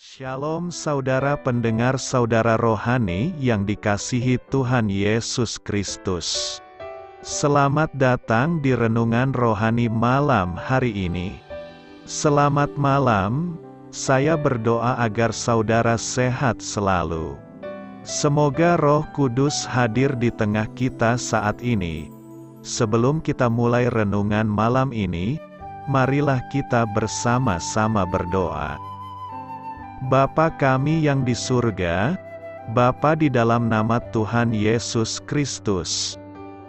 Shalom saudara pendengar saudara rohani yang dikasihi Tuhan Yesus Kristus. Selamat datang di Renungan Rohani malam hari ini. Selamat malam, saya berdoa agar saudara sehat selalu. Semoga Roh Kudus hadir di tengah kita saat ini. Sebelum kita mulai renungan malam ini, marilah kita bersama-sama berdoa. Bapa kami yang di surga, Bapa di dalam nama Tuhan Yesus Kristus,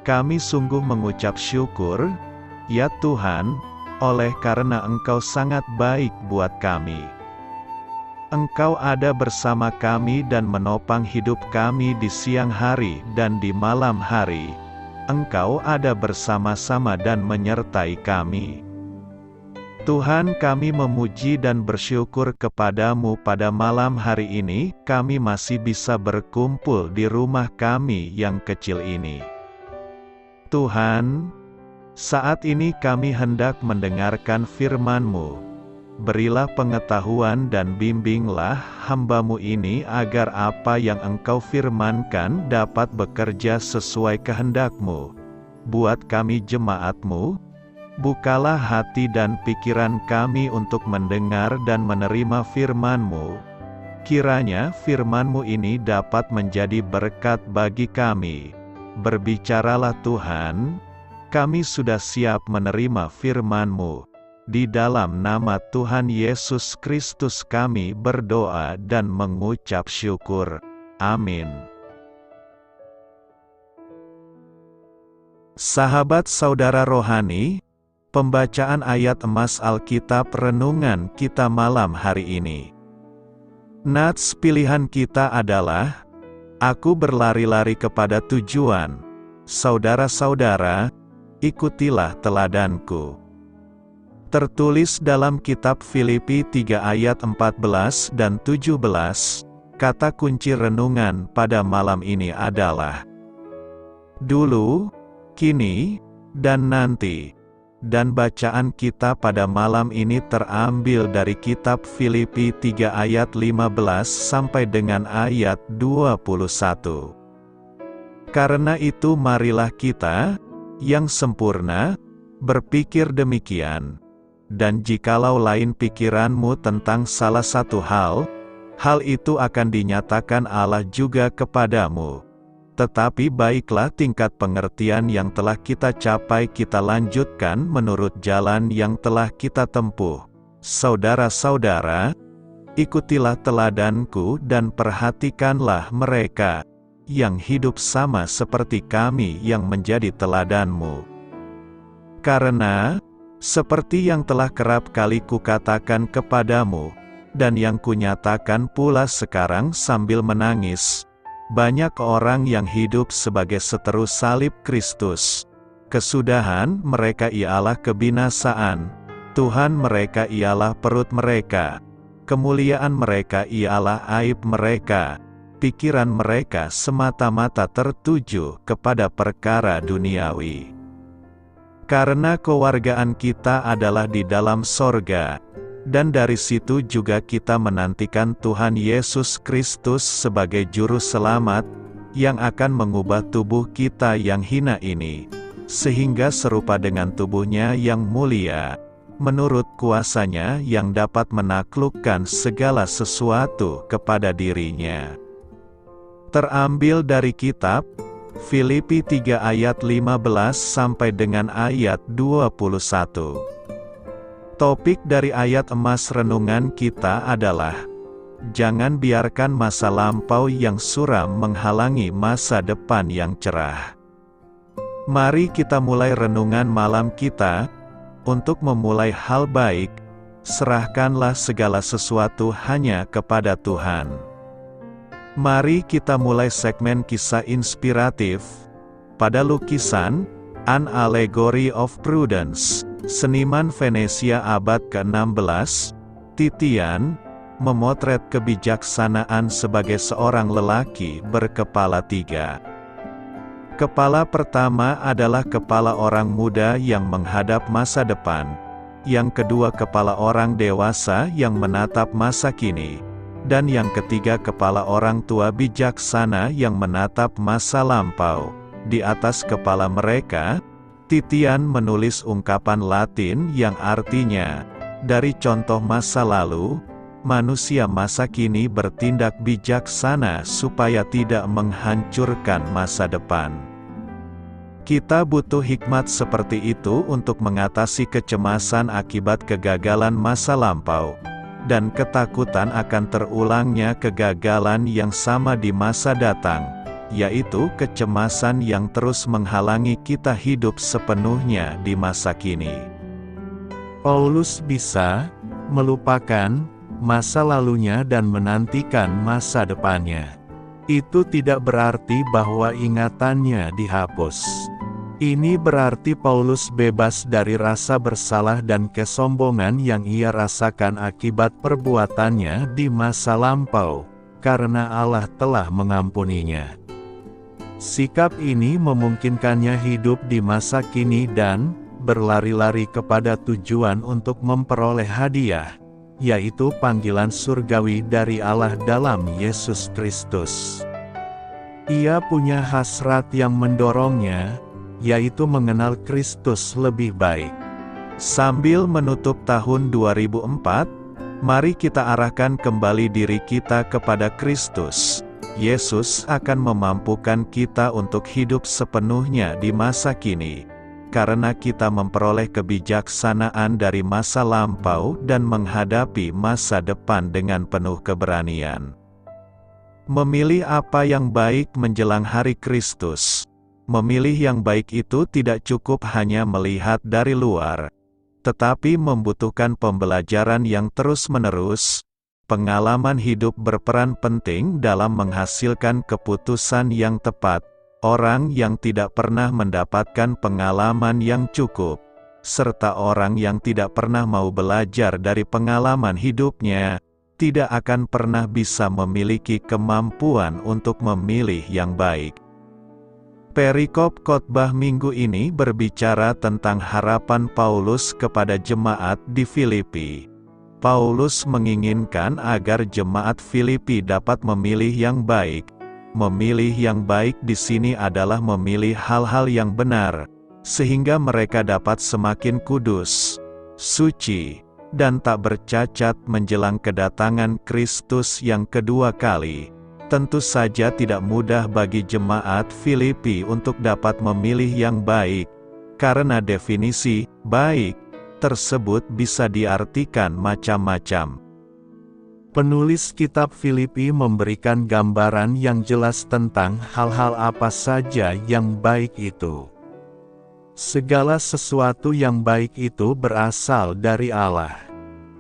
kami sungguh mengucap syukur, ya Tuhan, oleh karena Engkau sangat baik buat kami. Engkau ada bersama kami dan menopang hidup kami di siang hari dan di malam hari. Engkau ada bersama-sama dan menyertai kami. Tuhan, kami memuji dan bersyukur kepadamu pada malam hari ini, kami masih bisa berkumpul di rumah kami yang kecil ini. Tuhan, saat ini kami hendak mendengarkan firman-Mu. Berilah pengetahuan dan bimbinglah hamba-Mu ini agar apa yang Engkau firmankan dapat bekerja sesuai kehendak-Mu. Buat kami jemaat-Mu, bukalah hati dan pikiran kami untuk mendengar dan menerima firman-Mu. Kiranya firman-Mu ini dapat menjadi berkat bagi kami. Berbicaralah Tuhan, kami sudah siap menerima firman-Mu. Di dalam nama Tuhan Yesus Kristus kami berdoa dan mengucap syukur. Amin. Sahabat saudara rohani, pembacaan ayat emas Alkitab renungan kita malam hari ini. Nats pilihan kita adalah, aku berlari-lari kepada tujuan. Saudara-saudara, ikutilah teladanku. Tertulis dalam kitab Filipi 3 ayat 14 dan 17, kata kunci renungan pada malam ini adalah dulu, kini, dan nanti. Dan bacaan kita pada malam ini terambil dari kitab Filipi 3 ayat 15 sampai dengan ayat 21. Karena itu marilah kita, yang sempurna, berpikir demikian. Dan jikalau lain pikiranmu tentang salah satu hal itu akan dinyatakan Allah juga kepadamu. Tetapi baiklah tingkat pengertian yang telah kita capai kita lanjutkan menurut jalan yang telah kita tempuh. Saudara-saudara, ikutilah teladanku dan perhatikanlah mereka, yang hidup sama seperti kami yang menjadi teladanmu. Karena, seperti yang telah kerap kali kukatakan kepadamu, dan yang kunyatakan pula sekarang sambil menangis, banyak orang yang hidup sebagai seteru salib Kristus. Kesudahan mereka ialah kebinasaan, Tuhan mereka ialah perut mereka, kemuliaan mereka ialah aib mereka, pikiran mereka semata-mata tertuju kepada perkara duniawi. Karena kewargaan kita adalah di dalam sorga, dan dari situ juga kita menantikan Tuhan Yesus Kristus sebagai Juru Selamat, yang akan mengubah tubuh kita yang hina ini, sehingga serupa dengan tubuhnya yang mulia, menurut kuasanya yang dapat menaklukkan segala sesuatu kepada dirinya. Terambil dari kitab Filipi 3 ayat 15 sampai dengan ayat 21. Topik dari ayat emas renungan kita adalah, jangan biarkan masa lampau yang suram menghalangi masa depan yang cerah. Mari kita mulai renungan malam kita. Untuk memulai hal baik, serahkanlah segala sesuatu hanya kepada Tuhan. Mari kita mulai segmen kisah inspiratif. Pada lukisan, An Allegory of Prudence, seniman Venesia abad ke-16, Titian, memotret kebijaksanaan sebagai seorang lelaki berkepala 3. Kepala pertama adalah kepala orang muda yang menghadap masa depan. Yang kedua kepala orang dewasa yang menatap masa kini. dan yang ketiga kepala orang tua bijaksana yang menatap masa lampau. Di atas kepala mereka, titian menulis ungkapan Latin yang artinya, dari contoh masa lalu, manusia masa kini bertindak bijaksana supaya tidak menghancurkan masa depan. Kita butuh hikmat seperti itu untuk mengatasi kecemasan akibat kegagalan masa lampau, dan ketakutan akan terulangnya kegagalan yang sama di masa datang, yaitu kecemasan yang terus menghalangi kita hidup sepenuhnya di masa kini. Paulus bisa melupakan masa lalunya dan menantikan masa depannya. Itu tidak berarti bahwa ingatannya dihapus. Ini berarti Paulus bebas dari rasa bersalah dan kesombongan yang ia rasakan akibat perbuatannya di masa lampau, karena Allah telah mengampuninya. Sikap ini memungkinkannya hidup di masa kini dan berlari-lari kepada tujuan untuk memperoleh hadiah, yaitu panggilan surgawi dari Allah dalam Yesus Kristus. Ia punya hasrat yang mendorongnya, yaitu mengenal Kristus lebih baik. Sambil menutup tahun 2004, mari kita arahkan kembali diri kita kepada Kristus. Yesus akan memampukan kita untuk hidup sepenuhnya di masa kini, karena kita memperoleh kebijaksanaan dari masa lampau dan menghadapi masa depan dengan penuh keberanian. Memilih apa yang baik menjelang hari Kristus. Memilih yang baik itu tidak cukup hanya melihat dari luar, tetapi membutuhkan pembelajaran yang terus-menerus. Pengalaman hidup berperan penting dalam menghasilkan keputusan yang tepat. Orang yang tidak pernah mendapatkan pengalaman yang cukup, serta orang yang tidak pernah mau belajar dari pengalaman hidupnya, tidak akan pernah bisa memiliki kemampuan untuk memilih yang baik. Perikop khotbah minggu ini berbicara tentang harapan Paulus kepada jemaat di Filipi. Paulus menginginkan agar jemaat Filipi dapat memilih yang baik. Memilih yang baik di sini adalah memilih hal-hal yang benar, sehingga mereka dapat semakin kudus, suci, dan tak bercacat menjelang kedatangan Kristus yang kedua kali. Tentu saja tidak mudah bagi jemaat Filipi untuk dapat memilih yang baik, karena definisi "baik" tersebut bisa diartikan macam-macam. Penulis kitab Filipi memberikan gambaran yang jelas tentang hal-hal apa saja yang baik itu. Segala sesuatu yang baik itu berasal dari Allah.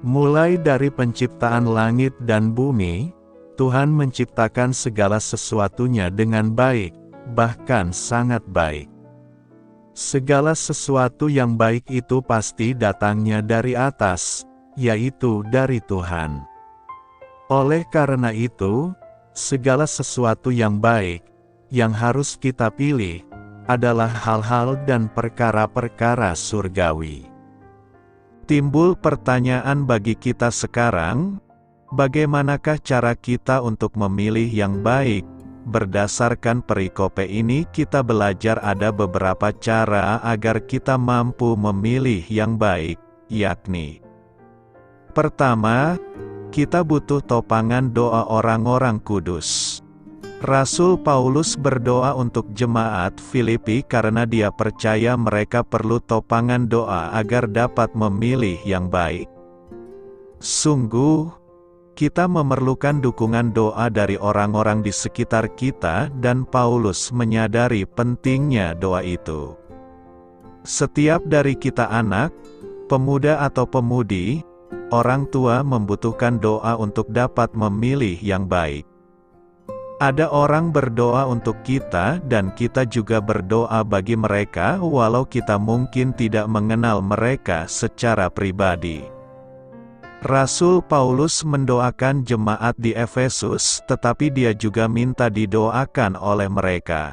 Mulai dari penciptaan langit dan bumi, Tuhan menciptakan segala sesuatunya dengan baik, bahkan sangat baik. Segala sesuatu yang baik itu pasti datangnya dari atas, yaitu dari Tuhan. Oleh karena itu, segala sesuatu yang baik, yang harus kita pilih, adalah hal-hal dan perkara-perkara surgawi. Timbul pertanyaan bagi kita sekarang, bagaimanakah cara kita untuk memilih yang baik? Berdasarkan perikope ini kita belajar ada beberapa cara agar kita mampu memilih yang baik, yakni: pertama, kita butuh topangan doa orang-orang kudus. Rasul Paulus berdoa untuk jemaat Filipi karena dia percaya mereka perlu topangan doa agar dapat memilih yang baik. Sungguh, kita memerlukan dukungan doa dari orang-orang di sekitar kita dan Paulus menyadari pentingnya doa itu. Setiap dari kita anak, pemuda atau pemudi, orang tua membutuhkan doa untuk dapat memilih yang baik. Ada orang berdoa untuk kita dan kita juga berdoa bagi mereka walau kita mungkin tidak mengenal mereka secara pribadi. Rasul Paulus mendoakan jemaat di Efesus, tetapi dia juga minta didoakan oleh mereka.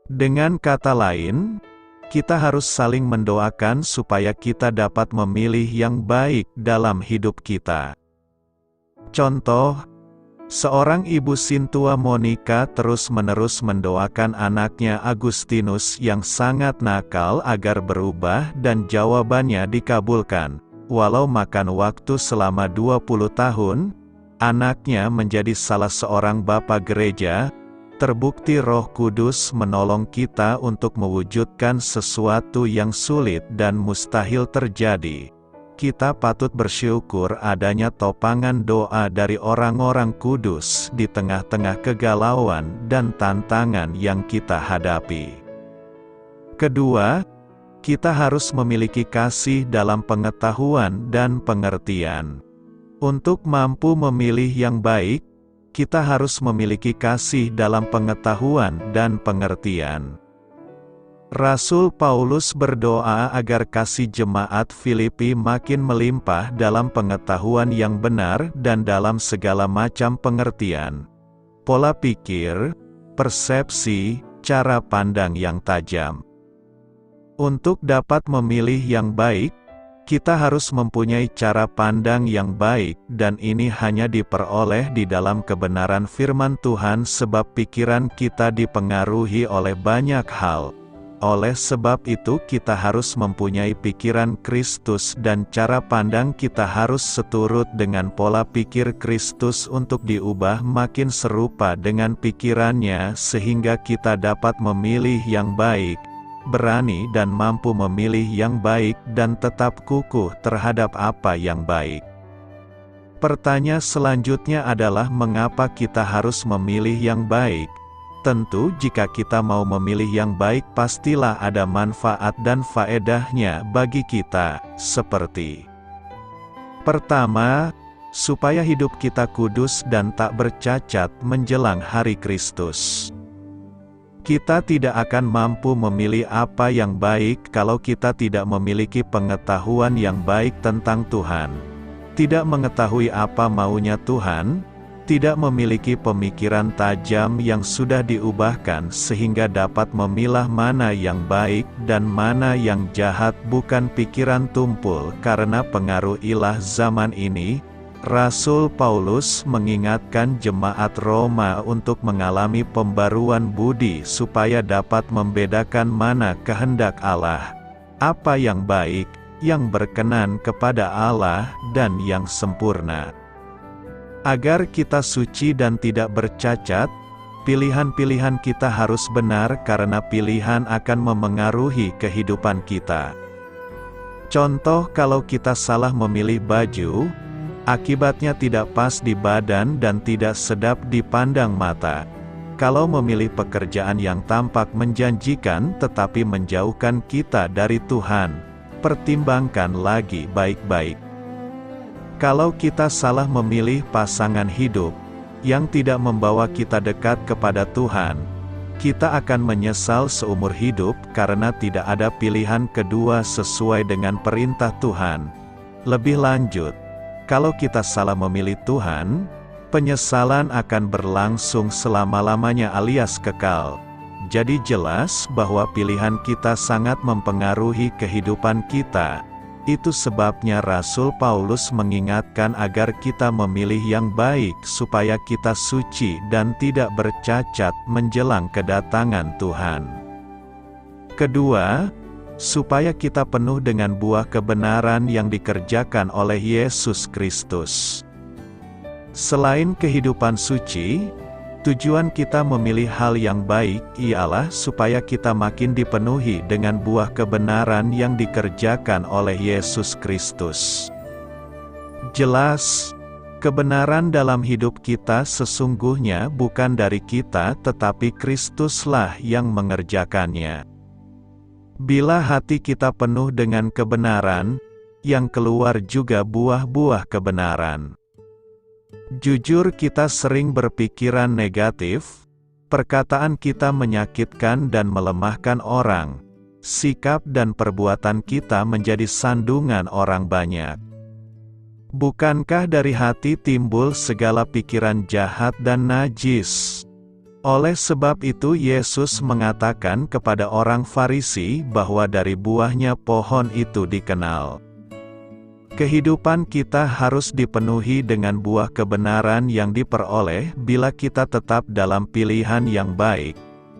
Dengan kata lain, kita harus saling mendoakan supaya kita dapat memilih yang baik dalam hidup kita. Contoh, seorang ibu Sintua Monica terus-menerus mendoakan anaknya Agustinus yang sangat nakal agar berubah dan jawabannya dikabulkan. Walau makan waktu selama 20 tahun, anaknya menjadi salah seorang bapa gereja. Terbukti Roh Kudus menolong kita untuk mewujudkan sesuatu yang sulit dan mustahil terjadi. Kita patut bersyukur adanya topangan doa dari orang-orang kudus di tengah-tengah kegalauan dan tantangan yang kita hadapi. Kedua, kita harus memiliki kasih dalam pengetahuan dan pengertian. Untuk mampu memilih yang baik, kita harus memiliki kasih dalam pengetahuan dan pengertian. Rasul Paulus berdoa agar kasih jemaat Filipi makin melimpah dalam pengetahuan yang benar dan dalam segala macam pengertian, pola pikir, persepsi, cara pandang yang tajam. Untuk dapat memilih yang baik, kita harus mempunyai cara pandang yang baik, dan ini hanya diperoleh di dalam kebenaran firman Tuhan sebab pikiran kita dipengaruhi oleh banyak hal. Oleh sebab itu kita harus mempunyai pikiran Kristus dan cara pandang kita harus seturut dengan pola pikir Kristus untuk diubah makin serupa dengan pikirannya sehingga kita dapat memilih yang baik, berani dan mampu memilih yang baik dan tetap kukuh terhadap apa yang baik. Pertanyaan selanjutnya adalah mengapa kita harus memilih yang baik? Tentu jika kita mau memilih yang baik pastilah ada manfaat dan faedahnya bagi kita, seperti: pertama, supaya hidup kita kudus dan tak bercacat menjelang hari Kristus. Kita tidak akan mampu memilih apa yang baik kalau kita tidak memiliki pengetahuan yang baik tentang Tuhan. Tidak mengetahui apa maunya Tuhan, tidak memiliki pemikiran tajam yang sudah diubahkan sehingga dapat memilah mana yang baik dan mana yang jahat bukan pikiran tumpul karena pengaruh ilah zaman ini. Rasul Paulus mengingatkan jemaat Roma untuk mengalami pembaruan budi supaya dapat membedakan mana kehendak Allah, apa yang baik, yang berkenan kepada Allah, dan yang sempurna. Agar kita suci dan tidak bercacat, pilihan-pilihan kita harus benar karena pilihan akan memengaruhi kehidupan kita. Contoh, kalau kita salah memilih baju, akibatnya tidak pas di badan dan tidak sedap dipandang mata. Kalau memilih pekerjaan yang tampak menjanjikan tetapi menjauhkan kita dari Tuhan, pertimbangkan lagi baik-baik. Kalau kita salah memilih pasangan hidup yang tidak membawa kita dekat kepada Tuhan, kita akan menyesal seumur hidup karena tidak ada pilihan kedua sesuai dengan perintah Tuhan. Lebih lanjut, kalau kita salah memilih Tuhan, penyesalan akan berlangsung selama-lamanya alias kekal. Jadi jelas bahwa pilihan kita sangat mempengaruhi kehidupan kita. Itu sebabnya Rasul Paulus mengingatkan agar kita memilih yang baik supaya kita suci dan tidak bercacat menjelang kedatangan Tuhan. Kedua, supaya kita penuh dengan buah kebenaran yang dikerjakan oleh Yesus Kristus. Selain kehidupan suci, tujuan kita memilih hal yang baik ialah supaya kita makin dipenuhi dengan buah kebenaran yang dikerjakan oleh Yesus Kristus. Jelas, kebenaran dalam hidup kita sesungguhnya bukan dari kita tetapi Kristuslah yang mengerjakannya. Bila hati kita penuh dengan kebenaran, yang keluar juga buah-buah kebenaran. Jujur kita sering berpikiran negatif, perkataan kita menyakitkan dan melemahkan orang, sikap dan perbuatan kita menjadi sandungan orang banyak. Bukankah dari hati timbul segala pikiran jahat dan najis? Oleh sebab itu Yesus mengatakan kepada orang Farisi bahwa dari buahnya pohon itu dikenal. Kehidupan kita harus dipenuhi dengan buah kebenaran yang diperoleh bila kita tetap dalam pilihan yang baik.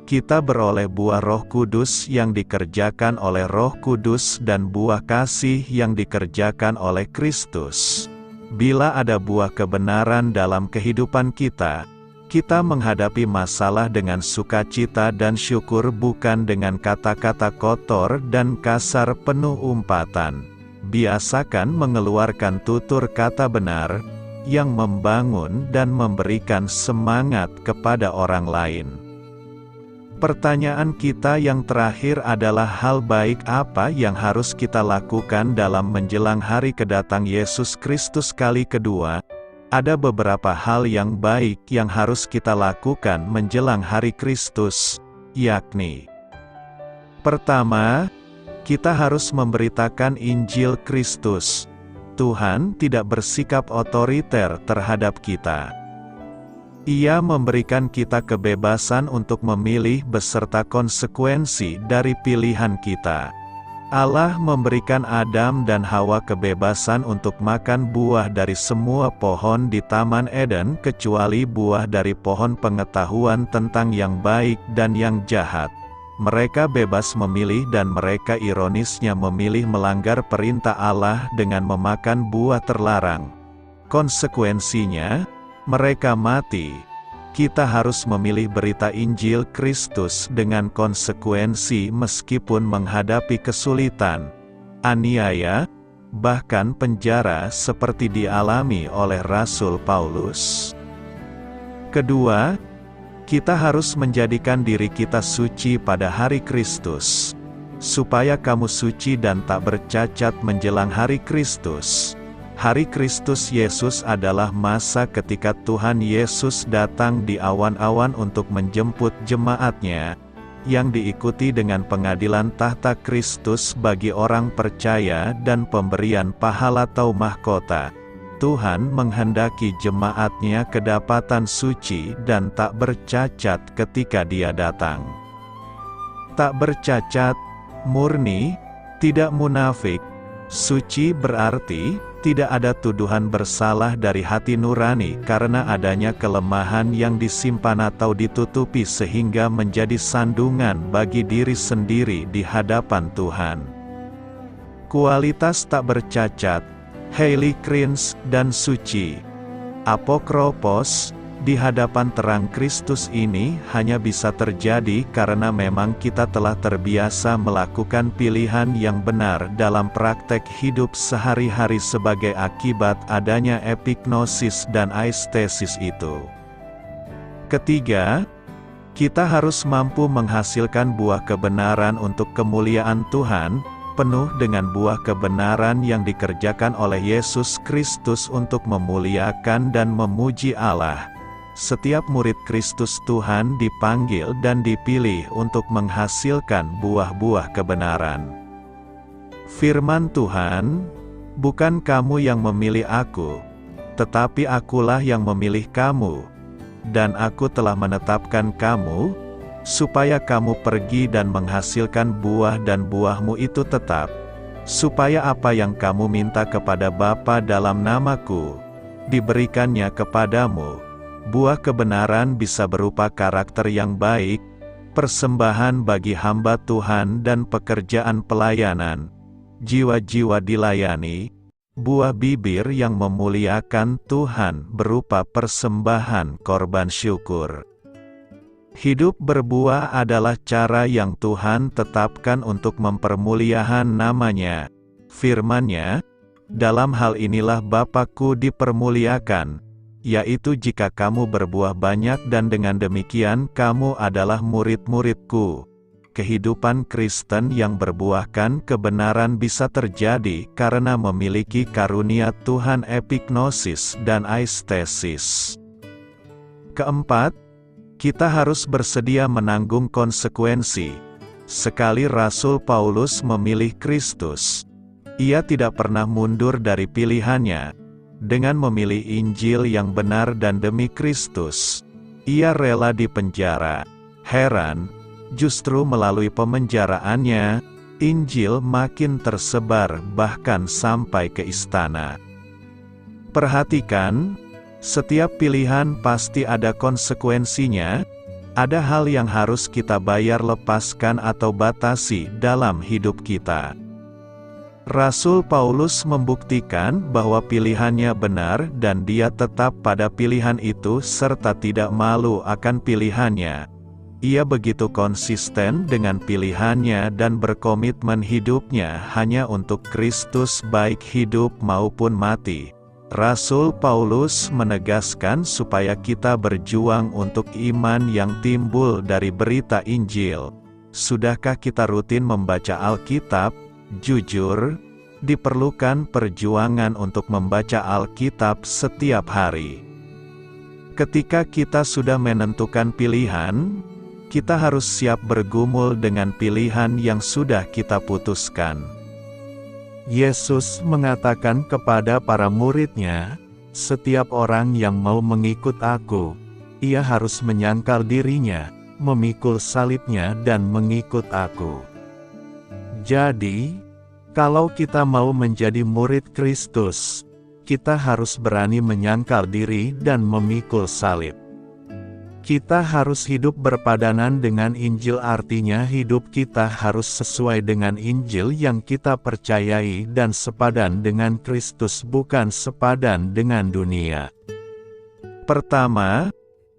Kita beroleh buah Roh Kudus yang dikerjakan oleh Roh Kudus dan buah kasih yang dikerjakan oleh Kristus. Bila ada buah kebenaran dalam kehidupan kita, kita menghadapi masalah dengan sukacita dan syukur, bukan dengan kata-kata kotor dan kasar penuh umpatan. Biasakan mengeluarkan tutur kata benar, yang membangun dan memberikan semangat kepada orang lain. Pertanyaan kita yang terakhir adalah, hal baik apa yang harus kita lakukan dalam menjelang hari kedatang Yesus Kristus kali kedua? Ada beberapa hal yang baik yang harus kita lakukan menjelang hari Kristus, yakni: pertama, kita harus memberitakan Injil Kristus. Tuhan tidak bersikap otoriter terhadap kita. Ia memberikan kita kebebasan untuk memilih beserta konsekuensi dari pilihan kita. Allah memberikan Adam dan Hawa kebebasan untuk makan buah dari semua pohon di Taman Eden kecuali buah dari pohon pengetahuan tentang yang baik dan yang jahat. Mereka bebas memilih dan mereka ironisnya memilih melanggar perintah Allah dengan memakan buah terlarang. Konsekuensinya, mereka mati. Kita harus memilih berita Injil Kristus dengan konsekuensi meskipun menghadapi kesulitan, aniaya, bahkan penjara seperti dialami oleh Rasul Paulus. Kedua, kita harus menjadikan diri kita suci pada hari Kristus. Supaya kamu suci dan tak bercacat menjelang hari Kristus. Hari Kristus Yesus adalah masa ketika Tuhan Yesus datang di awan-awan untuk menjemput jemaatnya, yang diikuti dengan pengadilan tahta Kristus bagi orang percaya dan pemberian pahala atau mahkota. Tuhan menghendaki jemaatnya kedapatan suci dan tak bercacat ketika Dia datang. Tak bercacat, murni, tidak munafik. Suci berarti tidak ada tuduhan bersalah dari hati nurani karena adanya kelemahan yang disimpan atau ditutupi sehingga menjadi sandungan bagi diri sendiri di hadapan Tuhan. Kualitas tak bercacat, heiligkrins dan suci, apokropos, di hadapan terang Kristus ini hanya bisa terjadi karena memang kita telah terbiasa melakukan pilihan yang benar dalam praktek hidup sehari-hari sebagai akibat adanya epignosis dan aistesis itu. Ketiga, kita harus mampu menghasilkan buah kebenaran untuk kemuliaan Tuhan, penuh dengan buah kebenaran yang dikerjakan oleh Yesus Kristus untuk memuliakan dan memuji Allah. Setiap murid Kristus Tuhan dipanggil dan dipilih untuk menghasilkan buah-buah kebenaran. Firman Tuhan, "Bukan kamu yang memilih aku, tetapi akulah yang memilih kamu, dan aku telah menetapkan kamu, supaya kamu pergi dan menghasilkan buah dan buahmu itu tetap, supaya apa yang kamu minta kepada Bapa dalam namaku, diberikannya kepadamu." Buah kebenaran bisa berupa karakter yang baik, persembahan bagi hamba Tuhan dan pekerjaan pelayanan, jiwa-jiwa dilayani, buah bibir yang memuliakan Tuhan berupa persembahan korban syukur. Hidup berbuah adalah cara yang Tuhan tetapkan untuk mempermuliakan nama-Nya. Firman-Nya, "Dalam hal inilah Bapa-Ku dipermuliakan, yaitu jika kamu berbuah banyak dan dengan demikian kamu adalah murid-murid-Ku." Kehidupan Kristen yang berbuahkan kebenaran bisa terjadi karena memiliki karunia Tuhan epignosis dan aistesis. Keempat, kita harus bersedia menanggung konsekuensi. Sekali Rasul Paulus memilih Kristus, ia tidak pernah mundur dari pilihannya. Dengan memilih Injil yang benar dan demi Kristus, ia rela dipenjara. Heran, justru melalui pemenjaraannya, Injil makin tersebar bahkan sampai ke istana. Perhatikan, setiap pilihan pasti ada konsekuensinya, ada hal yang harus kita bayar, lepaskan atau batasi dalam hidup kita. Rasul Paulus membuktikan bahwa pilihannya benar dan dia tetap pada pilihan itu serta tidak malu akan pilihannya. Ia begitu konsisten dengan pilihannya dan berkomitmen hidupnya hanya untuk Kristus baik hidup maupun mati. Rasul Paulus menegaskan supaya kita berjuang untuk iman yang timbul dari berita Injil. Sudahkah kita rutin membaca Alkitab? Jujur, diperlukan perjuangan untuk membaca Alkitab setiap hari. Ketika kita sudah menentukan pilihan, kita harus siap bergumul dengan pilihan yang sudah kita putuskan. Yesus mengatakan kepada para murid-Nya, "Setiap orang yang mau mengikut Aku, ia harus menyangkal dirinya, memikul salibnya dan mengikut Aku." Jadi, kalau kita mau menjadi murid Kristus, kita harus berani menyangkal diri dan memikul salib. Kita harus hidup berpadanan dengan Injil, artinya hidup kita harus sesuai dengan Injil yang kita percayai dan sepadan dengan Kristus, bukan sepadan dengan dunia. Pertama,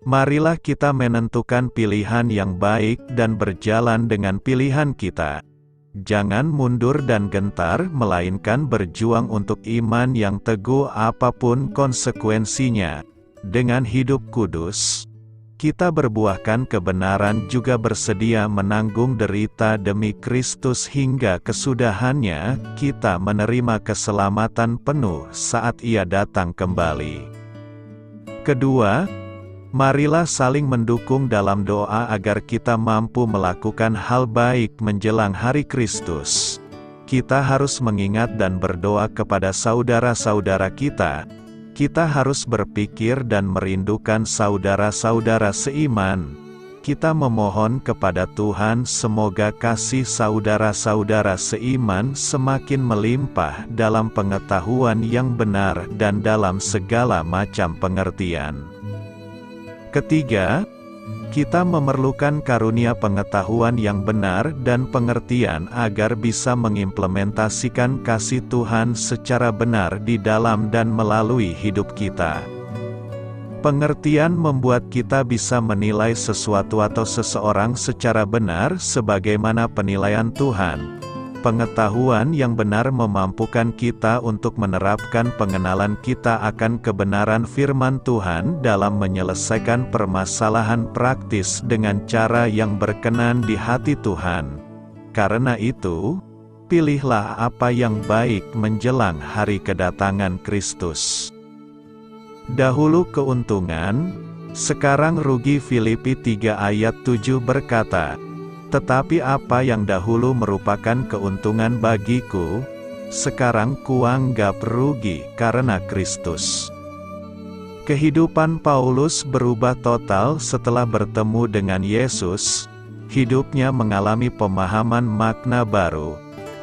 marilah kita menentukan pilihan yang baik dan berjalan dengan pilihan kita. Jangan mundur dan gentar, melainkan berjuang untuk iman yang teguh apapun konsekuensinya. Dengan hidup kudus, kita berbuahkan kebenaran, juga bersedia menanggung derita demi Kristus hingga kesudahannya, kita menerima keselamatan penuh saat Ia datang kembali. Kedua, marilah saling mendukung dalam doa agar kita mampu melakukan hal baik menjelang hari Kristus. Kita harus mengingat dan berdoa kepada saudara-saudara kita. Kita harus berpikir dan merindukan saudara-saudara seiman. Kita memohon kepada Tuhan semoga kasih saudara-saudara seiman semakin melimpah dalam pengetahuan yang benar dan dalam segala macam pengertian. Ketiga, kita memerlukan karunia pengetahuan yang benar dan pengertian agar bisa mengimplementasikan kasih Tuhan secara benar di dalam dan melalui hidup kita. Pengertian membuat kita bisa menilai sesuatu atau seseorang secara benar sebagaimana penilaian Tuhan. Pengetahuan yang benar memampukan kita untuk menerapkan pengenalan kita akan kebenaran firman Tuhan dalam menyelesaikan permasalahan praktis dengan cara yang berkenan di hati Tuhan. Karena itu, pilihlah apa yang baik menjelang hari kedatangan Kristus. Dahulu keuntungan, sekarang rugi. Filipi 3 ayat 7 berkata, "Tetapi apa yang dahulu merupakan keuntungan bagiku, sekarang kuanggap rugi karena Kristus." Kehidupan Paulus berubah total setelah bertemu dengan Yesus. Hidupnya mengalami pemahaman makna baru.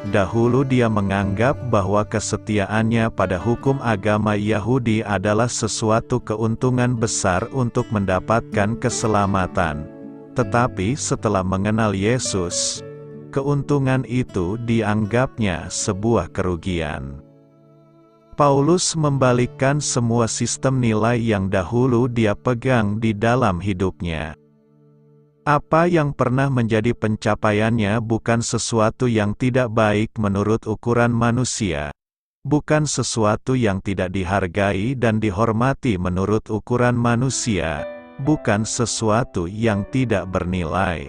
Dahulu dia menganggap bahwa kesetiaannya pada hukum agama Yahudi adalah sesuatu keuntungan besar untuk mendapatkan keselamatan. Tetapi setelah mengenal Yesus, keuntungan itu dianggapnya sebuah kerugian. Paulus membalikkan semua sistem nilai yang dahulu dia pegang di dalam hidupnya. Apa yang pernah menjadi pencapaiannya bukan sesuatu yang tidak baik menurut ukuran manusia, bukan sesuatu yang tidak dihargai dan dihormati menurut ukuran manusia, bukan sesuatu yang tidak bernilai.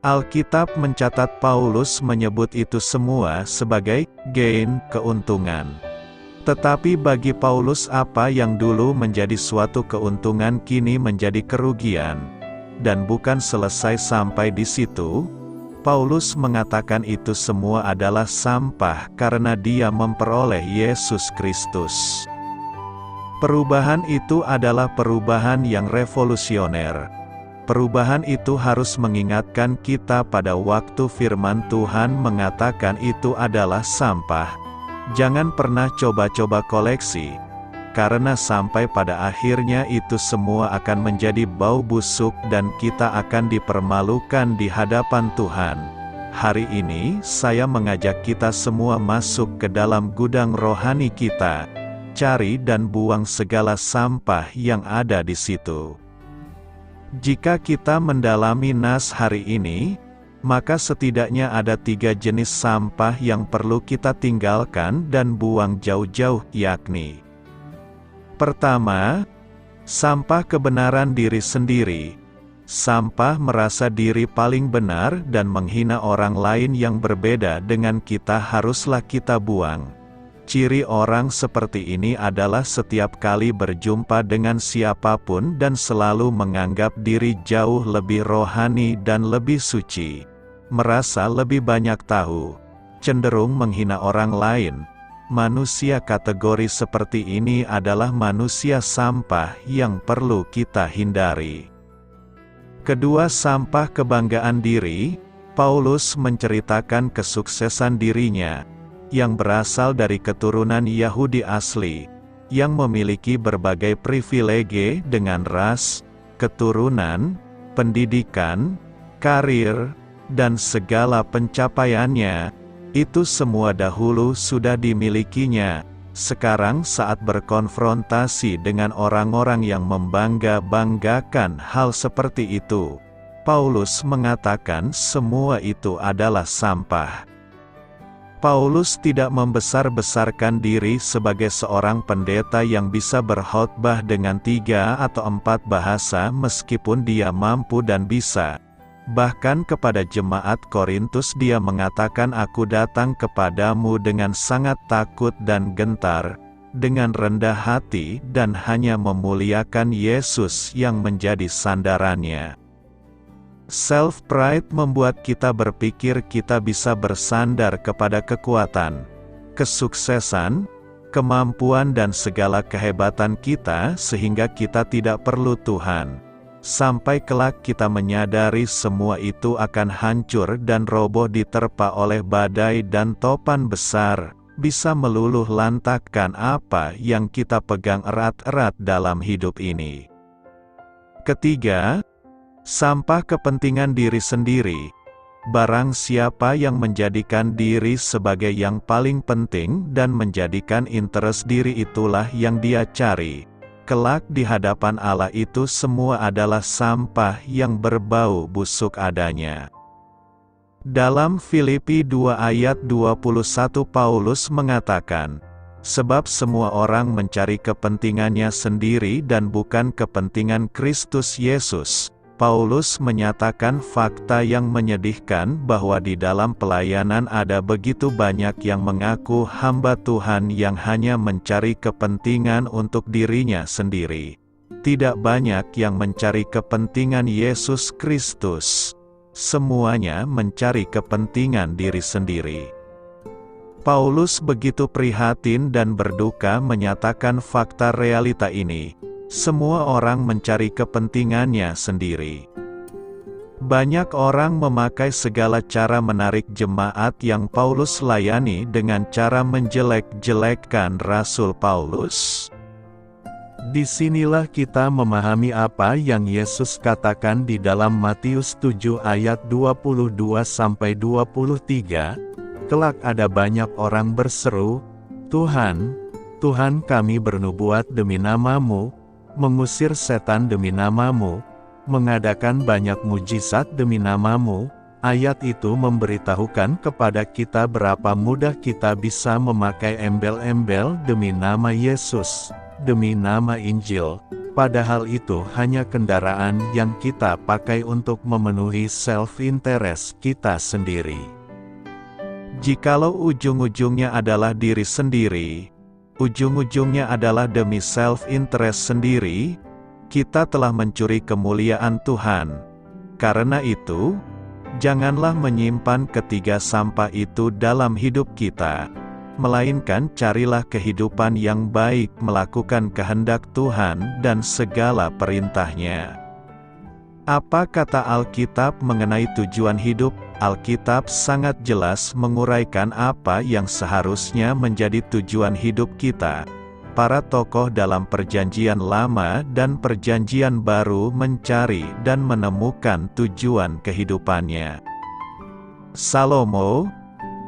Alkitab mencatat Paulus menyebut itu semua sebagai gain, keuntungan. Tetapi bagi Paulus, apa yang dulu menjadi suatu keuntungan kini menjadi kerugian. Dan bukan selesai sampai di situ, Paulus mengatakan itu semua adalah sampah karena dia memperoleh Yesus Kristus. Perubahan itu adalah perubahan yang revolusioner. Perubahan itu harus mengingatkan kita pada waktu firman Tuhan mengatakan itu adalah sampah. Jangan pernah coba-coba koleksi, karena sampai pada akhirnya itu semua akan menjadi bau busuk dan kita akan dipermalukan di hadapan Tuhan. Hari ini, saya mengajak kita semua masuk ke dalam gudang rohani kita. Cari dan buang segala sampah yang ada di situ. Jika kita mendalami nas hari ini, maka setidaknya ada 3 jenis sampah yang perlu kita tinggalkan dan buang jauh-jauh, yakni: pertama, sampah kebenaran diri sendiri. Sampah merasa diri paling benar dan menghina orang lain yang berbeda dengan kita haruslah kita buang. Ciri orang seperti ini adalah setiap kali berjumpa dengan siapapun dan selalu menganggap diri jauh lebih rohani dan lebih suci. Merasa lebih banyak tahu, cenderung menghina orang lain. Manusia kategori seperti ini adalah manusia sampah yang perlu kita hindari. Kedua, sampah kebanggaan diri. Paulus menceritakan kesuksesan dirinya, yang berasal dari keturunan Yahudi asli, yang memiliki berbagai privilege dengan ras, keturunan, pendidikan, karir, dan segala pencapaiannya. Itu semua dahulu sudah dimilikinya. Sekarang saat berkonfrontasi dengan orang-orang yang membangga-banggakan hal seperti itu, Paulus mengatakan semua itu adalah sampah. Paulus tidak membesar-besarkan diri sebagai seorang pendeta yang bisa berkhotbah dengan 3 atau 4 bahasa meskipun dia mampu dan bisa. Bahkan kepada jemaat Korintus dia mengatakan, "Aku datang kepadamu dengan sangat takut dan gentar, dengan rendah hati dan hanya memuliakan Yesus yang menjadi sandarannya." Self-pride membuat kita berpikir kita bisa bersandar kepada kekuatan, kesuksesan, kemampuan dan segala kehebatan kita sehingga kita tidak perlu Tuhan. Sampai kelak kita menyadari semua itu akan hancur dan roboh diterpa oleh badai dan topan besar, bisa meluluh lantakkan apa yang kita pegang erat-erat dalam hidup ini. Ketiga, sampah kepentingan diri sendiri. Barang siapa yang menjadikan diri sebagai yang paling penting dan menjadikan interest diri itulah yang dia cari, kelak di hadapan Allah itu semua adalah sampah yang berbau busuk adanya. Dalam Filipi 2 ayat 21 Paulus mengatakan, "Sebab semua orang mencari kepentingannya sendiri dan bukan kepentingan Kristus Yesus." Paulus menyatakan fakta yang menyedihkan bahwa di dalam pelayanan ada begitu banyak yang mengaku hamba Tuhan yang hanya mencari kepentingan untuk dirinya sendiri. Tidak banyak yang mencari kepentingan Yesus Kristus. Semuanya mencari kepentingan diri sendiri. Paulus begitu prihatin dan berduka menyatakan fakta realita ini. Semua orang mencari kepentingannya sendiri. Banyak orang memakai segala cara menarik jemaat yang Paulus layani dengan cara menjelek-jelekkan Rasul Paulus. Disinilah kita memahami apa yang Yesus katakan di dalam Matius 7 ayat 22-23. Kelak ada banyak orang berseru, "Tuhan, Tuhan, kami bernubuat demi nama-Mu, mengusir setan demi nama-Mu, mengadakan banyak mujizat demi nama-Mu." Ayat itu memberitahukan kepada kita berapa mudah kita bisa memakai embel-embel demi nama Yesus, demi nama Injil. Padahal itu hanya kendaraan yang kita pakai untuk memenuhi self-interest kita sendiri. Jikalau ujung-ujungnya adalah diri sendiri, ujung-ujungnya adalah demi self-interest sendiri, kita telah mencuri kemuliaan Tuhan. Karena itu, janganlah menyimpan ketiga sampah itu dalam hidup kita, melainkan carilah kehidupan yang baik melakukan kehendak Tuhan dan segala perintahnya. Apa kata Alkitab mengenai tujuan hidup? Alkitab sangat jelas menguraikan apa yang seharusnya menjadi tujuan hidup kita. Para tokoh dalam Perjanjian Lama dan Perjanjian Baru mencari dan menemukan tujuan kehidupannya. Salomo,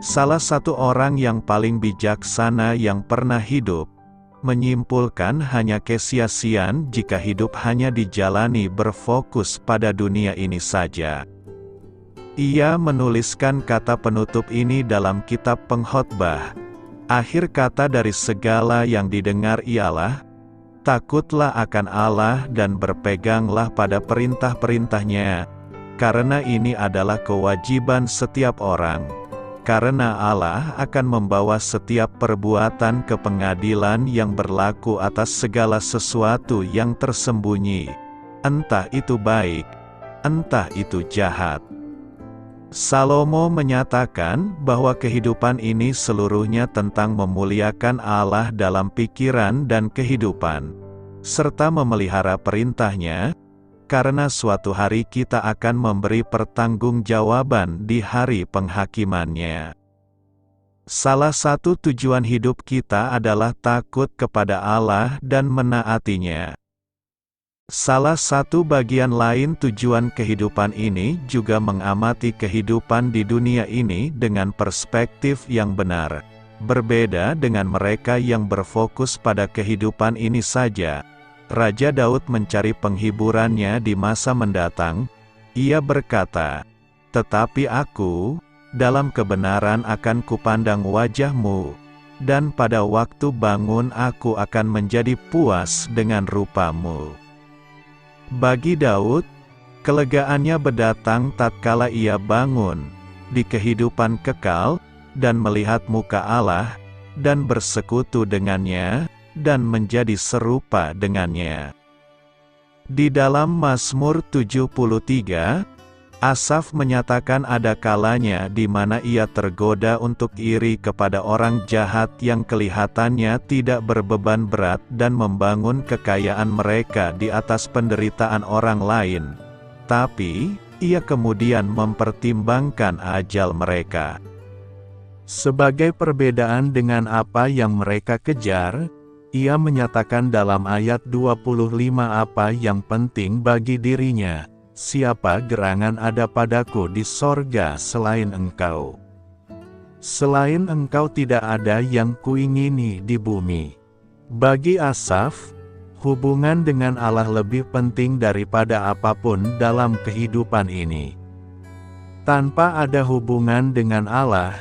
salah satu orang yang paling bijaksana yang pernah hidup, menyimpulkan hanya kesia-siaan jika hidup hanya dijalani berfokus pada dunia ini saja. Ia menuliskan kata penutup ini dalam kitab Pengkhotbah. Akhir kata dari segala yang didengar ialah, takutlah akan Allah dan berpeganglah pada perintah-perintahnya, karena ini adalah kewajiban setiap orang. Karena Allah akan membawa setiap perbuatan ke pengadilan yang berlaku atas segala sesuatu yang tersembunyi, entah itu baik, entah itu jahat. Salomo menyatakan bahwa kehidupan ini seluruhnya tentang memuliakan Allah dalam pikiran dan kehidupan, serta memelihara perintahnya, karena suatu hari kita akan memberi pertanggungjawaban di hari penghakimannya. Salah satu tujuan hidup kita adalah takut kepada Allah dan menaatinya. Salah satu bagian lain tujuan kehidupan ini juga mengamati kehidupan di dunia ini dengan perspektif yang benar, berbeda dengan mereka yang berfokus pada kehidupan ini saja. Raja Daud mencari penghiburannya di masa mendatang. Ia berkata, "Tetapi aku, dalam kebenaran akan kupandang wajah-Mu, dan pada waktu bangun aku akan menjadi puas dengan rupa-Mu." Bagi Daud, kelegaannya berdatang tatkala ia bangun di kehidupan kekal dan melihat muka Allah dan bersekutu dengannya dan menjadi serupa dengannya. Di dalam Mazmur 73, Asaf menyatakan ada kalanya di mana ia tergoda untuk iri kepada orang jahat yang kelihatannya tidak berbeban berat dan membangun kekayaan mereka di atas penderitaan orang lain. Tapi, ia kemudian mempertimbangkan ajal mereka. Sebagai perbedaan dengan apa yang mereka kejar, ia menyatakan dalam ayat 25 apa yang penting bagi dirinya. Siapa gerangan ada padaku di sorga selain Engkau? Selain Engkau tidak ada yang kuingini di bumi. Bagi Asaf, hubungan dengan Allah lebih penting daripada apapun dalam kehidupan ini. Tanpa ada hubungan dengan Allah,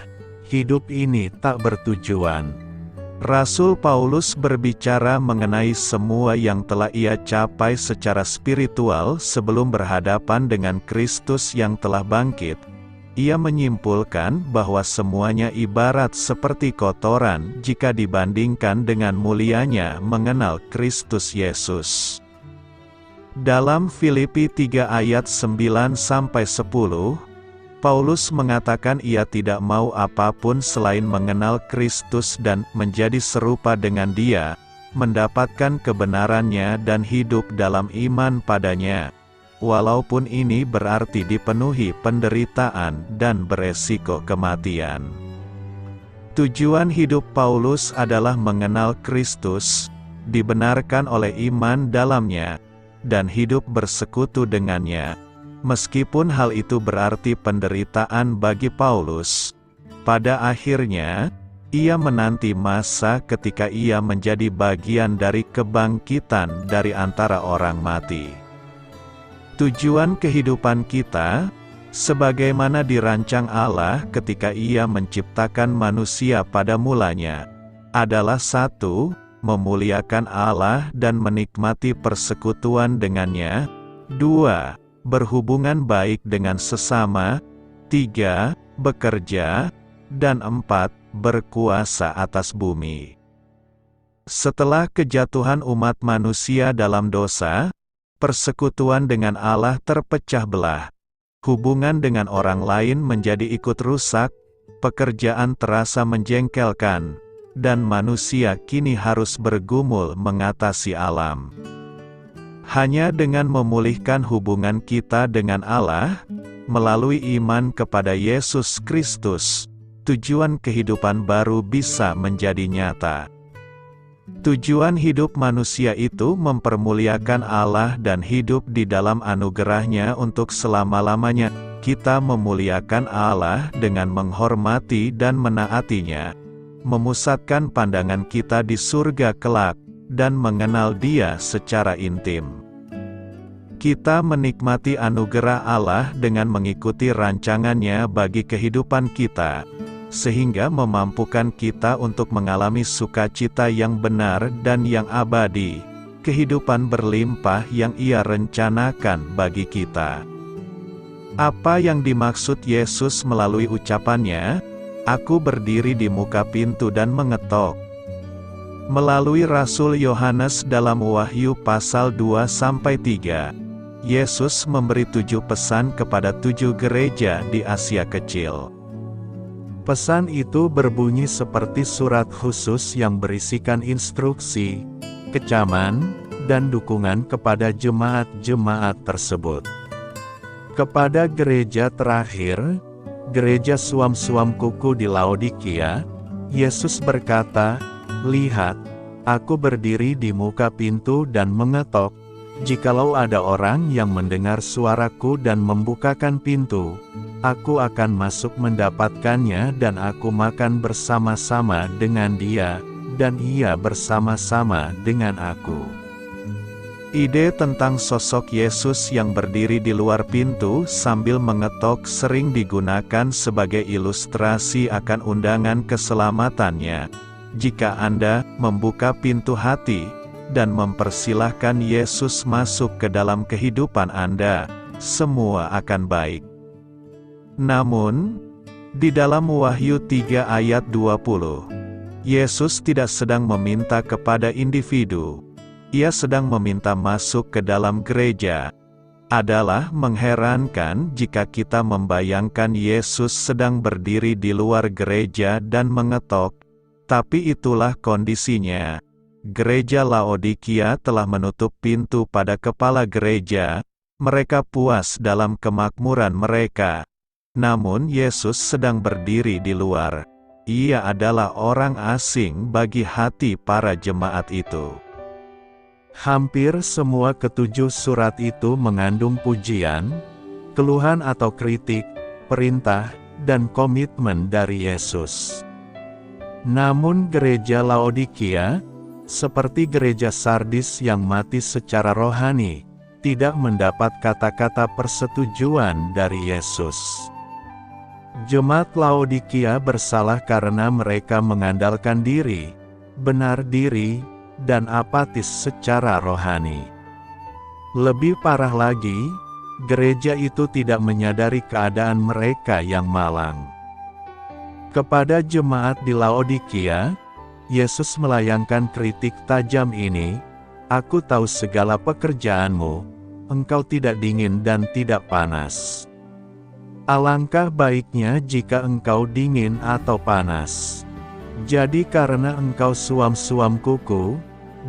hidup ini tak bertujuan. Rasul Paulus berbicara mengenai semua yang telah ia capai secara spiritual sebelum berhadapan dengan Kristus yang telah bangkit. Ia menyimpulkan bahwa semuanya ibarat seperti kotoran jika dibandingkan dengan mulianya mengenal Kristus Yesus. Dalam Filipi 3 ayat 9-10, Paulus mengatakan ia tidak mau apapun selain mengenal Kristus dan menjadi serupa dengan Dia, mendapatkan kebenarannya dan hidup dalam iman padanya, walaupun ini berarti dipenuhi penderitaan dan beresiko kematian. Tujuan hidup Paulus adalah mengenal Kristus, dibenarkan oleh iman dalamnya, dan hidup bersekutu dengannya. Meskipun hal itu berarti penderitaan bagi Paulus, pada akhirnya, ia menanti masa ketika ia menjadi bagian dari kebangkitan dari antara orang mati. Tujuan kehidupan kita, sebagaimana dirancang Allah ketika Ia menciptakan manusia pada mulanya, adalah 1. Memuliakan Allah dan menikmati persekutuan dengannya. 2. Berhubungan baik dengan sesama. 3. Bekerja. Dan 4. Berkuasa atas bumi. Setelah kejatuhan umat manusia dalam dosa, persekutuan dengan Allah terpecah belah. Hubungan dengan orang lain menjadi ikut rusak, pekerjaan terasa menjengkelkan, dan manusia kini harus bergumul mengatasi alam. Hanya dengan memulihkan hubungan kita dengan Allah, melalui iman kepada Yesus Kristus, tujuan kehidupan baru bisa menjadi nyata. Tujuan hidup manusia itu mempermuliakan Allah dan hidup di dalam anugerah-Nya untuk selama-lamanya. Kita memuliakan Allah dengan menghormati dan menaati-Nya, memusatkan pandangan kita di surga kelak, dan mengenal Dia secara intim. Kita menikmati anugerah Allah dengan mengikuti rancangan-Nya bagi kehidupan kita, sehingga memampukan kita untuk mengalami sukacita yang benar dan yang abadi, kehidupan berlimpah yang Ia rencanakan bagi kita. Apa yang dimaksud Yesus melalui ucapannya, "Aku berdiri di muka pintu dan mengetok"? Melalui Rasul Yohanes dalam Wahyu pasal 2-3, Yesus memberi 7 pesan kepada 7 gereja di Asia Kecil. Pesan itu berbunyi seperti surat khusus yang berisikan instruksi, kecaman, dan dukungan kepada jemaat-jemaat tersebut. Kepada gereja terakhir, gereja suam-suam kuku di Laodikia, Yesus berkata, "Lihat, aku berdiri di muka pintu dan mengetok. Jikalau ada orang yang mendengar suaraku dan membukakan pintu, aku akan masuk mendapatkannya dan aku makan bersama-sama dengan dia, dan ia bersama-sama dengan aku." Ide tentang sosok Yesus yang berdiri di luar pintu sambil mengetok sering digunakan sebagai ilustrasi akan undangan keselamatannya. Jika Anda membuka pintu hati dan mempersilahkan Yesus masuk ke dalam kehidupan Anda, semua akan baik. Namun, di dalam Wahyu 3 ayat 20, Yesus tidak sedang meminta kepada individu. Ia sedang meminta masuk ke dalam gereja. Adalah mengherankan jika kita membayangkan Yesus sedang berdiri di luar gereja dan mengetok, tapi itulah kondisinya. Gereja Laodikia telah menutup pintu pada kepala gereja, mereka puas dalam kemakmuran mereka. Namun Yesus sedang berdiri di luar. Ia adalah orang asing bagi hati para jemaat itu. Hampir semua ketujuh surat itu mengandung pujian, keluhan atau kritik, perintah, dan komitmen dari Yesus. Namun gereja Laodikia, seperti gereja Sardis yang mati secara rohani, tidak mendapat kata-kata persetujuan dari Yesus. Jemaat Laodikia bersalah karena mereka mengandalkan diri, benar diri, dan apatis secara rohani. Lebih parah lagi, gereja itu tidak menyadari keadaan mereka yang malang. Kepada jemaat di Laodikia, Yesus melayangkan kritik tajam ini, "Aku tahu segala pekerjaanmu, engkau tidak dingin dan tidak panas. Alangkah baiknya jika engkau dingin atau panas. Jadi karena engkau suam-suam kuku,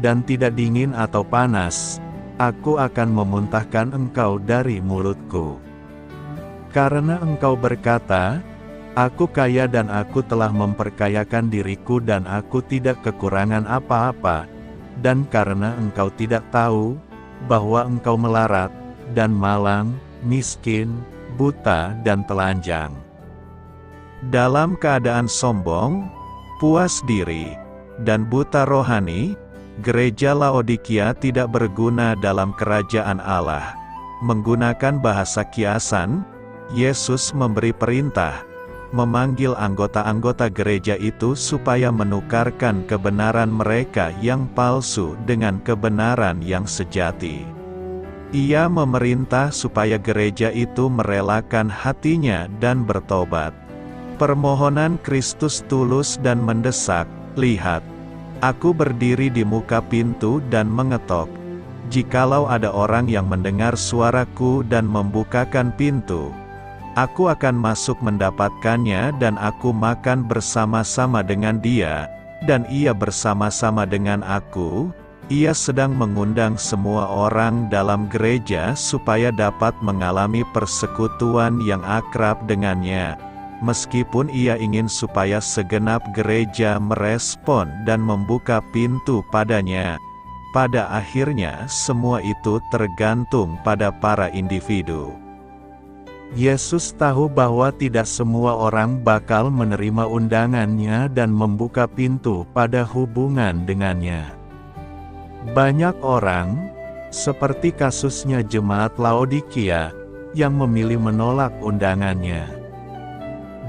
dan tidak dingin atau panas, aku akan memuntahkan engkau dari mulutku. Karena engkau berkata, aku kaya dan aku telah memperkayakan diriku dan aku tidak kekurangan apa-apa, dan karena engkau tidak tahu, bahwa engkau melarat, dan malang, miskin, buta dan telanjang." Dalam keadaan sombong, puas diri, dan buta rohani, gereja Laodikia tidak berguna dalam kerajaan Allah. Menggunakan bahasa kiasan, Yesus memberi perintah, memanggil anggota-anggota gereja itu supaya menukarkan kebenaran mereka yang palsu dengan kebenaran yang sejati. Ia memerintah supaya gereja itu merelakan hatinya dan bertobat. Permohonan Kristus tulus dan mendesak, "Lihat, aku berdiri di muka pintu dan mengetok. Jikalau ada orang yang mendengar suaraku dan membukakan pintu, aku akan masuk mendapatkannya dan aku makan bersama-sama dengan dia, dan ia bersama-sama dengan aku." Ia sedang mengundang semua orang dalam gereja supaya dapat mengalami persekutuan yang akrab dengannya. Meskipun ia ingin supaya segenap gereja merespon dan membuka pintu padanya, pada akhirnya semua itu tergantung pada para individu. Yesus tahu bahwa tidak semua orang bakal menerima undangannya dan membuka pintu pada hubungan dengannya. Banyak orang, seperti kasusnya jemaat Laodikia, yang memilih menolak undangannya.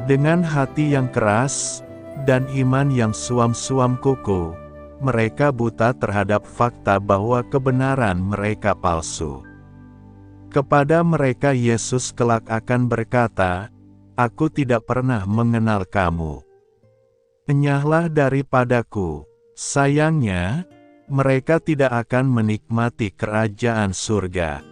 Dengan hati yang keras, dan iman yang suam-suam kuku, mereka buta terhadap fakta bahwa kebenaran mereka palsu. Kepada mereka Yesus kelak akan berkata, "Aku tidak pernah mengenal kamu. Enyahlah daripadaku." Sayangnya, mereka tidak akan menikmati kerajaan surga.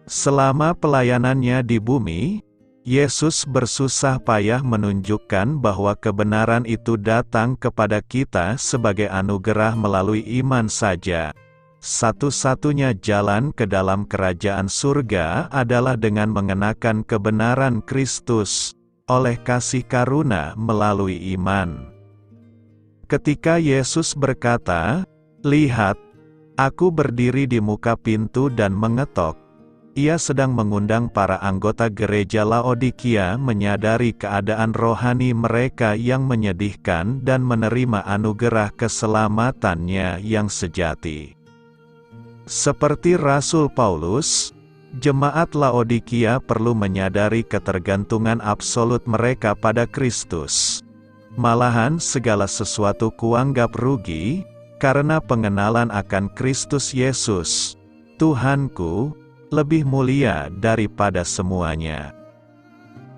Selama pelayanannya di bumi, Yesus bersusah payah menunjukkan bahwa kebenaran itu datang kepada kita sebagai anugerah melalui iman saja. Satu-satunya jalan ke dalam kerajaan surga adalah dengan mengenakan kebenaran Kristus, oleh kasih karuna melalui iman. Ketika Yesus berkata, "Lihat, aku berdiri di muka pintu dan mengetok," ia sedang mengundang para anggota gereja Laodikia menyadari keadaan rohani mereka yang menyedihkan dan menerima anugerah keselamatannya yang sejati. Seperti Rasul Paulus, jemaat Laodikia perlu menyadari ketergantungan absolut mereka pada Kristus. Malahan segala sesuatu kuanggap rugi, karena pengenalan akan Kristus Yesus, Tuhanku, lebih mulia daripada semuanya.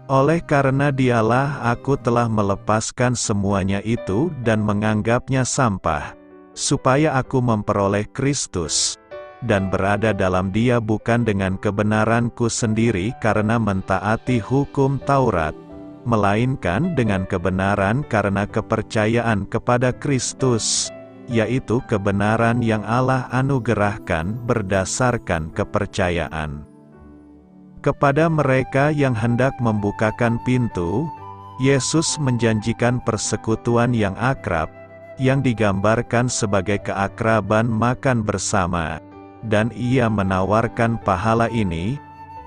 Oleh karena Dialah aku telah melepaskan semuanya itu dan menganggapnya sampah, supaya aku memperoleh Kristus, dan berada dalam Dia bukan dengan kebenaranku sendiri karena mentaati hukum Taurat, melainkan dengan kebenaran karena kepercayaan kepada Kristus, yaitu kebenaran yang Allah anugerahkan berdasarkan kepercayaan. Kepada mereka yang hendak membukakan pintu, Yesus menjanjikan persekutuan yang akrab, yang digambarkan sebagai keakraban makan bersama, dan Ia menawarkan pahala ini,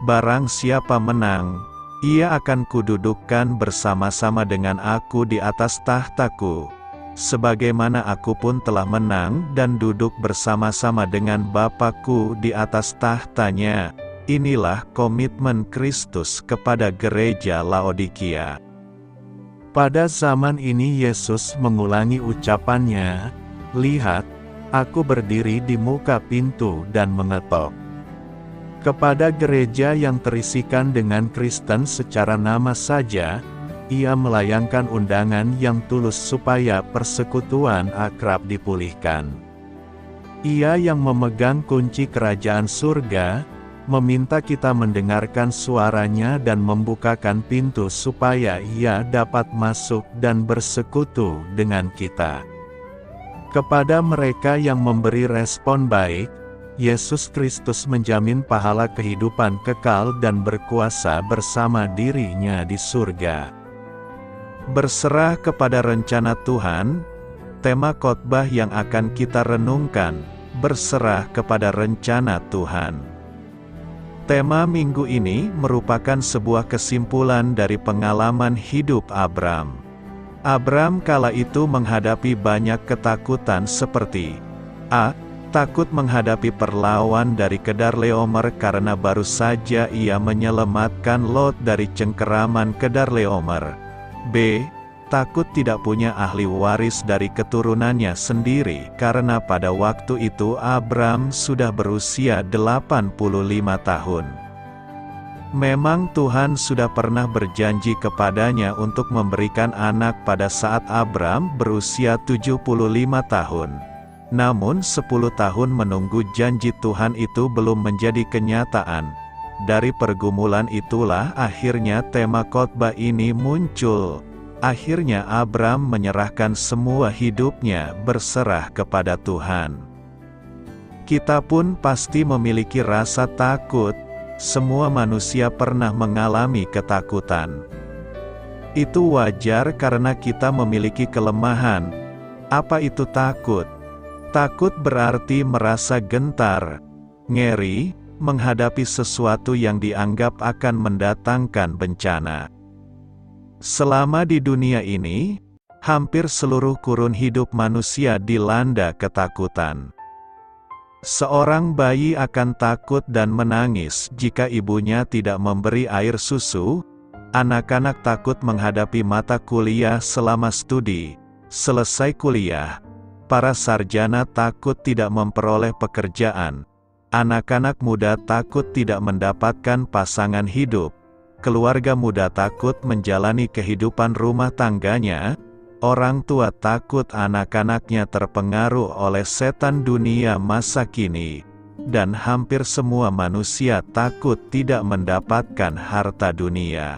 "Barang siapa menang, ia akan kududukkan bersama-sama dengan aku di atas tahtaku, sebagaimana aku pun telah menang dan duduk bersama-sama dengan Bapa-Ku di atas tahtanya." Inilah komitmen Kristus kepada gereja Laodikia. Pada zaman ini Yesus mengulangi ucapannya, "Lihat, aku berdiri di muka pintu dan mengetok." Kepada gereja yang terisikan dengan Kristen secara nama saja, Ia melayangkan undangan yang tulus supaya persekutuan akrab dipulihkan. Ia yang memegang kunci kerajaan surga, meminta kita mendengarkan suaranya dan membukakan pintu supaya Ia dapat masuk dan bersekutu dengan kita. Kepada mereka yang memberi respon baik, Yesus Kristus menjamin pahala kehidupan kekal dan berkuasa bersama diri-Nya di surga. Berserah kepada rencana Tuhan, tema khotbah yang akan kita renungkan, berserah kepada rencana Tuhan. Tema minggu ini merupakan sebuah kesimpulan dari pengalaman hidup Abram. Abram kala itu menghadapi banyak ketakutan seperti a. Takut menghadapi perlawan dari Kedorlaomer karena baru saja ia menyelamatkan Lot dari cengkeraman Kedorlaomer. B. Takut tidak punya ahli waris dari keturunannya sendiri karena pada waktu itu Abram sudah berusia 85 tahun. Memang Tuhan sudah pernah berjanji kepadanya untuk memberikan anak pada saat Abram berusia 75 tahun. Namun 10 tahun menunggu janji Tuhan itu belum menjadi kenyataan. Dari pergumulan itulah akhirnya tema khotbah ini muncul. Akhirnya Abram menyerahkan semua hidupnya berserah kepada Tuhan. Kita pun pasti memiliki rasa takut. Semua manusia pernah mengalami ketakutan. Itu wajar karena kita memiliki kelemahan. Apa itu takut? Takut berarti merasa gentar, ngeri, menghadapi sesuatu yang dianggap akan mendatangkan bencana. Selama di dunia ini, hampir seluruh kurun hidup manusia dilanda ketakutan. Seorang bayi akan takut dan menangis jika ibunya tidak memberi air susu. Anak-anak takut menghadapi mata kuliah selama studi. Selesai kuliah, para sarjana takut tidak memperoleh pekerjaan. Anak-anak muda takut tidak mendapatkan pasangan hidup. Keluarga muda takut menjalani kehidupan rumah tangganya. Orang tua takut anak-anaknya terpengaruh oleh setan dunia masa kini. Dan hampir semua manusia takut tidak mendapatkan harta dunia.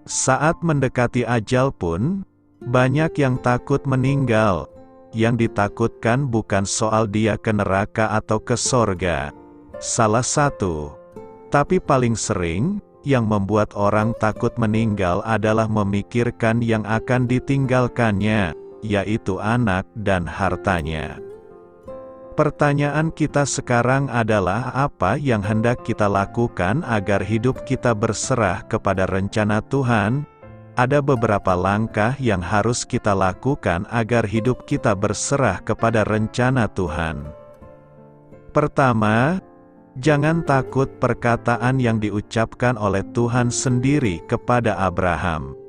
Saat mendekati ajal pun, banyak yang takut meninggal. Yang ditakutkan bukan soal dia ke neraka atau ke sorga. Salah satu, tapi paling sering, yang membuat orang takut meninggal adalah memikirkan yang akan ditinggalkannya, yaitu anak dan hartanya. Pertanyaan kita sekarang adalah apa yang hendak kita lakukan agar hidup kita berserah kepada rencana Tuhan? Ada beberapa langkah yang harus kita lakukan agar hidup kita berserah kepada rencana Tuhan. Pertama, jangan takut perkataan yang diucapkan oleh Tuhan sendiri kepada Abraham.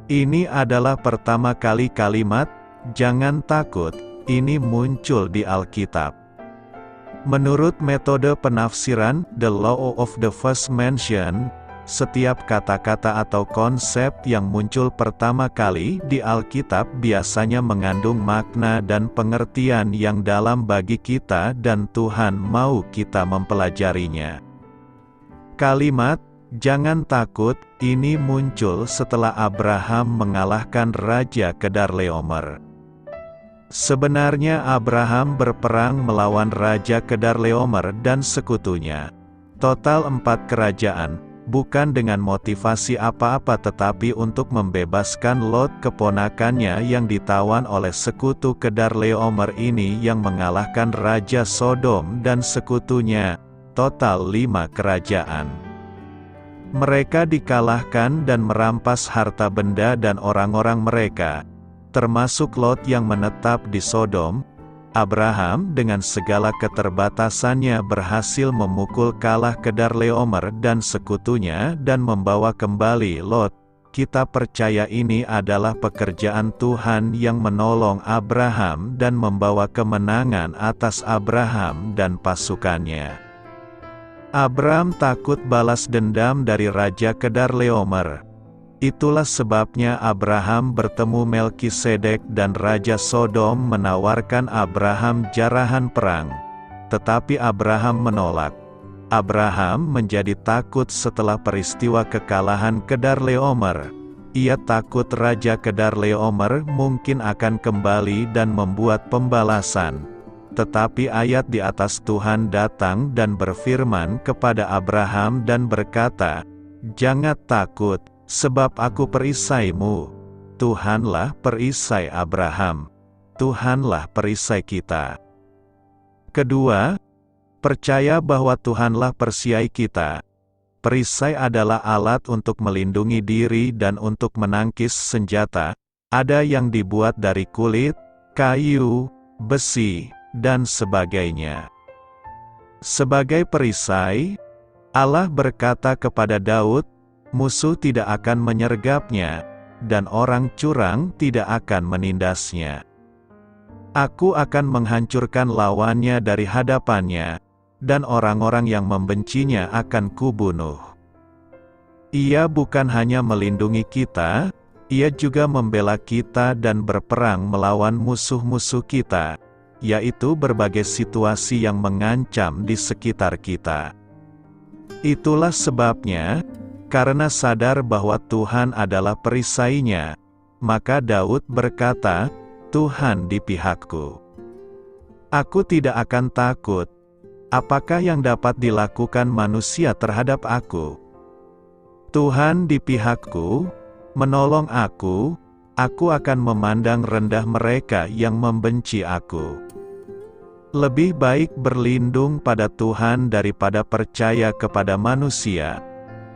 Ini adalah pertama kali kalimat, "Jangan takut," ini muncul di Alkitab. Menurut metode penafsiran, The Law of the First Mention, setiap kata-kata atau konsep yang muncul pertama kali di Alkitab biasanya mengandung makna dan pengertian yang dalam bagi kita dan Tuhan mau kita mempelajarinya. Kalimat, "Jangan takut," ini muncul setelah Abraham mengalahkan Raja Kedorlaomer. Sebenarnya Abraham berperang melawan Raja Kedorlaomer dan sekutunya. Total 4 kerajaan. Bukan dengan motivasi apa-apa tetapi untuk membebaskan Lot keponakannya yang ditawan oleh sekutu Kedorlaomer ini yang mengalahkan Raja Sodom dan sekutunya, total 5 kerajaan. Mereka dikalahkan dan merampas harta benda dan orang-orang mereka, termasuk Lot yang menetap di Sodom. Abraham dengan segala keterbatasannya berhasil memukul kalah Kedorlaomer dan sekutunya dan membawa kembali Lot. Kita percaya ini adalah pekerjaan Tuhan yang menolong Abraham dan membawa kemenangan atas Abraham dan pasukannya. Abraham takut balas dendam dari Raja Kedorlaomer. Itulah sebabnya Abraham bertemu Melkisedek dan Raja Sodom menawarkan Abraham jarahan perang. Tetapi Abraham menolak. Abraham menjadi takut setelah peristiwa kekalahan Kedorlaomer. Ia takut Raja Kedorlaomer mungkin akan kembali dan membuat pembalasan. Tetapi ayat di atas Tuhan datang dan berfirman kepada Abraham dan berkata, "Jangan takut, sebab aku perisaimu." Tuhanlah perisai Abraham. Tuhanlah perisai kita. Kedua, percaya bahwa Tuhanlah perisai kita. Perisai adalah alat untuk melindungi diri dan untuk menangkis senjata. Ada yang dibuat dari kulit, kayu, besi, dan sebagainya. Sebagai perisai, Allah berkata kepada Daud, "Musuh tidak akan menyergapnya, dan orang curang tidak akan menindasnya. Aku akan menghancurkan lawannya dari hadapannya, dan orang-orang yang membencinya akan kubunuh." Ia bukan hanya melindungi kita, ia juga membela kita dan berperang melawan musuh-musuh kita, yaitu berbagai situasi yang mengancam di sekitar kita. Itulah sebabnya, karena sadar bahwa Tuhan adalah perisainya, maka Daud berkata, "Tuhan di pihakku. Aku tidak akan takut. Apakah yang dapat dilakukan manusia terhadap aku? Tuhan di pihakku, menolong aku akan memandang rendah mereka yang membenci aku. Lebih baik berlindung pada Tuhan daripada percaya kepada manusia.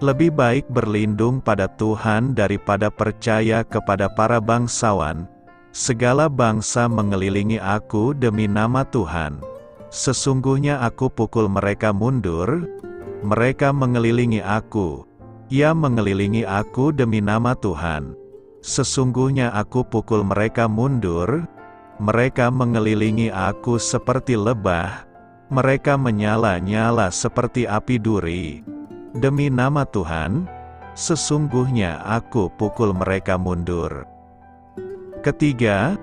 Lebih baik berlindung pada Tuhan daripada percaya kepada para bangsawan. Segala bangsa mengelilingi aku demi nama Tuhan. Sesungguhnya aku pukul mereka mundur. Mereka mengelilingi aku. Ya, mengelilingi aku demi nama Tuhan. Sesungguhnya aku pukul mereka mundur. Mereka mengelilingi aku seperti lebah. Mereka menyala-nyala seperti api duri. Demi nama Tuhan, sesungguhnya aku pukul mereka mundur. Ketiga,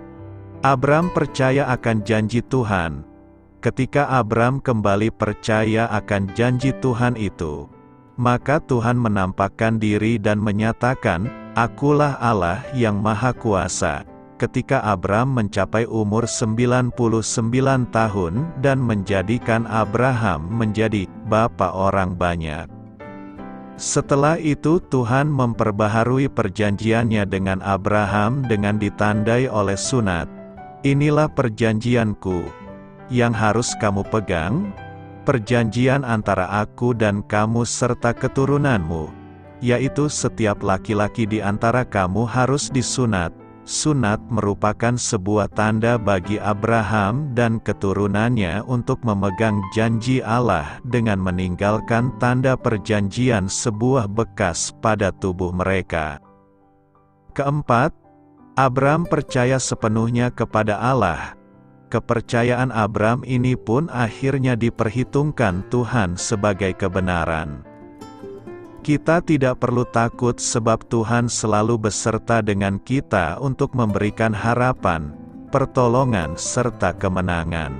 Abram percaya akan janji Tuhan. Ketika Abram kembali percaya akan janji Tuhan itu, maka Tuhan menampakkan diri dan menyatakan, "Akulah Allah yang Maha Kuasa." Ketika Abram mencapai umur 99 tahun dan menjadikan Abraham menjadi bapa orang banyak. Setelah itu Tuhan memperbaharui perjanjiannya dengan Abraham dengan ditandai oleh sunat. Inilah perjanjianku yang harus kamu pegang, perjanjian antara aku dan kamu serta keturunanmu, yaitu setiap laki-laki di antara kamu harus disunat. Sunat merupakan sebuah tanda bagi Abraham dan keturunannya untuk memegang janji Allah dengan meninggalkan tanda perjanjian sebuah bekas pada tubuh mereka. Keempat, Abram percaya sepenuhnya kepada Allah. Kepercayaan Abram ini pun akhirnya diperhitungkan Tuhan sebagai kebenaran. Kita tidak perlu takut sebab Tuhan selalu beserta dengan kita untuk memberikan harapan, pertolongan serta kemenangan.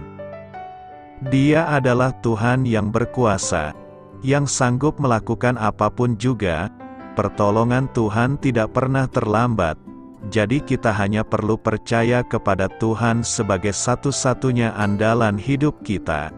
Dia adalah Tuhan yang berkuasa, yang sanggup melakukan apapun juga. Pertolongan Tuhan tidak pernah terlambat, jadi kita hanya perlu percaya kepada Tuhan sebagai satu-satunya andalan hidup kita.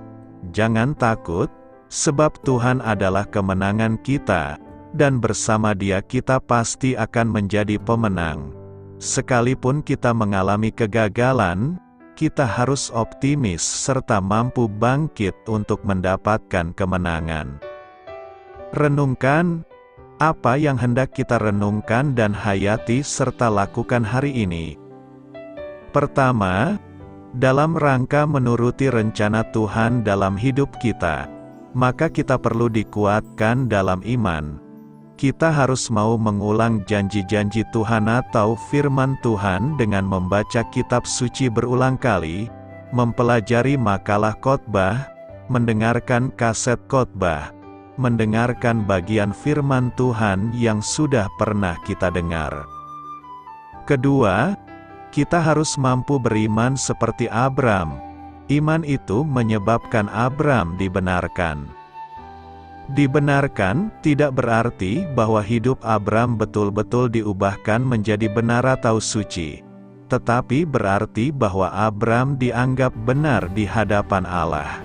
Jangan takut, sebab Tuhan adalah kemenangan kita, dan bersama Dia kita pasti akan menjadi pemenang. Sekalipun kita mengalami kegagalan, kita harus optimis serta mampu bangkit untuk mendapatkan kemenangan. Renungkan, apa yang hendak kita renungkan dan hayati serta lakukan hari ini. Pertama, dalam rangka menuruti rencana Tuhan dalam hidup kita, maka kita perlu dikuatkan dalam iman. Kita harus mau mengulang janji-janji Tuhan atau firman Tuhan dengan membaca kitab suci berulang kali, mempelajari makalah khotbah, mendengarkan kaset khotbah, mendengarkan bagian firman Tuhan yang sudah pernah kita dengar. Kedua, kita harus mampu beriman seperti Abram. Iman itu menyebabkan Abram dibenarkan. Dibenarkan tidak berarti bahwa hidup Abram betul-betul diubahkan menjadi benar atau suci, tetapi berarti bahwa Abram dianggap benar di hadapan Allah.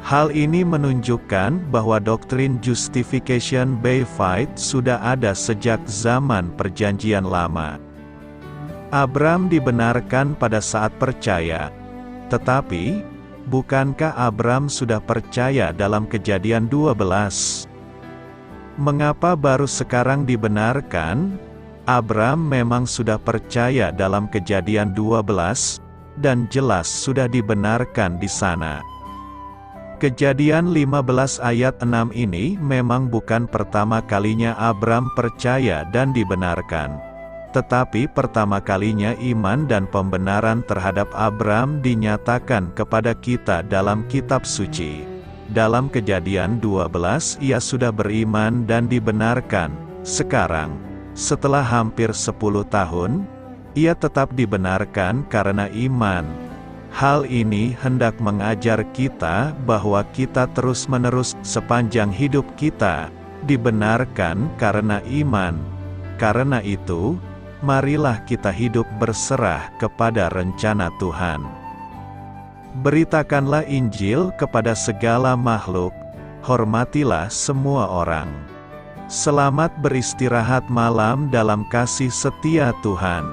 Hal ini menunjukkan bahwa doktrin justification by faith sudah ada sejak zaman Perjanjian Lama. Abram dibenarkan pada saat percaya. Tetapi, bukankah Abram sudah percaya dalam Kejadian 12? Mengapa baru sekarang dibenarkan? Abram memang sudah percaya dalam Kejadian 12, dan jelas sudah dibenarkan di sana. Kejadian 15 ayat 6 ini memang bukan pertama kalinya Abram percaya dan dibenarkan. Tetapi pertama kalinya iman dan pembenaran terhadap Abram dinyatakan kepada kita dalam kitab suci. Dalam Kejadian 12 ia sudah beriman dan dibenarkan. Sekarang, setelah hampir 10 tahun, ia tetap dibenarkan karena iman. Hal ini hendak mengajar kita bahwa kita terus-menerus sepanjang hidup kita dibenarkan karena iman. Karena itu, marilah kita hidup berserah kepada rencana Tuhan. Beritakanlah Injil kepada segala makhluk, hormatilah semua orang. Selamat beristirahat malam dalam kasih setia Tuhan.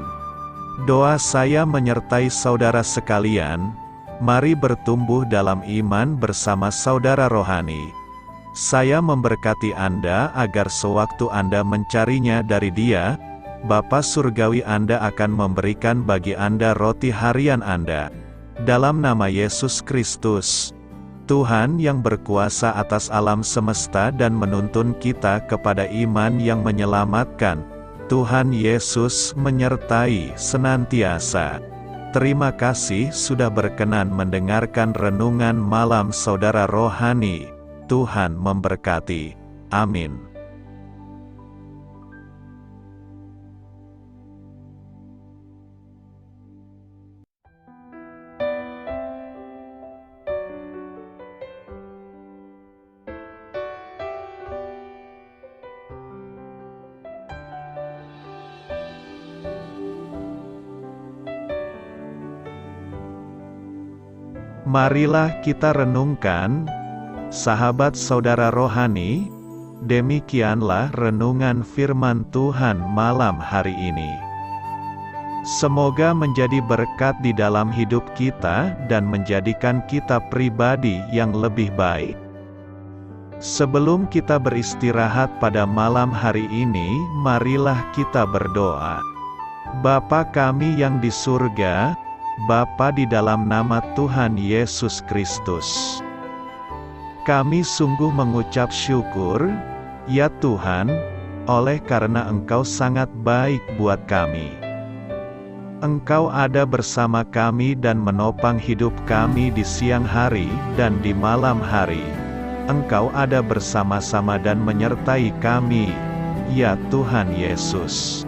Doa saya menyertai saudara sekalian, mari bertumbuh dalam iman bersama saudara rohani. Saya memberkati Anda agar sewaktu Anda mencarinya dari Dia, Bapa Surgawi Anda akan memberikan bagi Anda roti harian Anda. Dalam nama Yesus Kristus, Tuhan yang berkuasa atas alam semesta dan menuntun kita kepada iman yang menyelamatkan, Tuhan Yesus menyertai senantiasa. Terima kasih sudah berkenan mendengarkan renungan malam saudara rohani. Tuhan memberkati. Amin. Marilah kita renungkan, sahabat saudara rohani, demikianlah renungan firman Tuhan malam hari ini. Semoga menjadi berkat di dalam hidup kita dan menjadikan kita pribadi yang lebih baik. Sebelum kita beristirahat pada malam hari ini, marilah kita berdoa. Bapa kami yang di surga, Bapa di dalam nama Tuhan Yesus Kristus, kami sungguh mengucap syukur, ya Tuhan, oleh karena Engkau sangat baik buat kami. Engkau ada bersama kami dan menopang hidup kami di siang hari dan di malam hari. Engkau ada bersama-sama dan menyertai kami, ya Tuhan Yesus.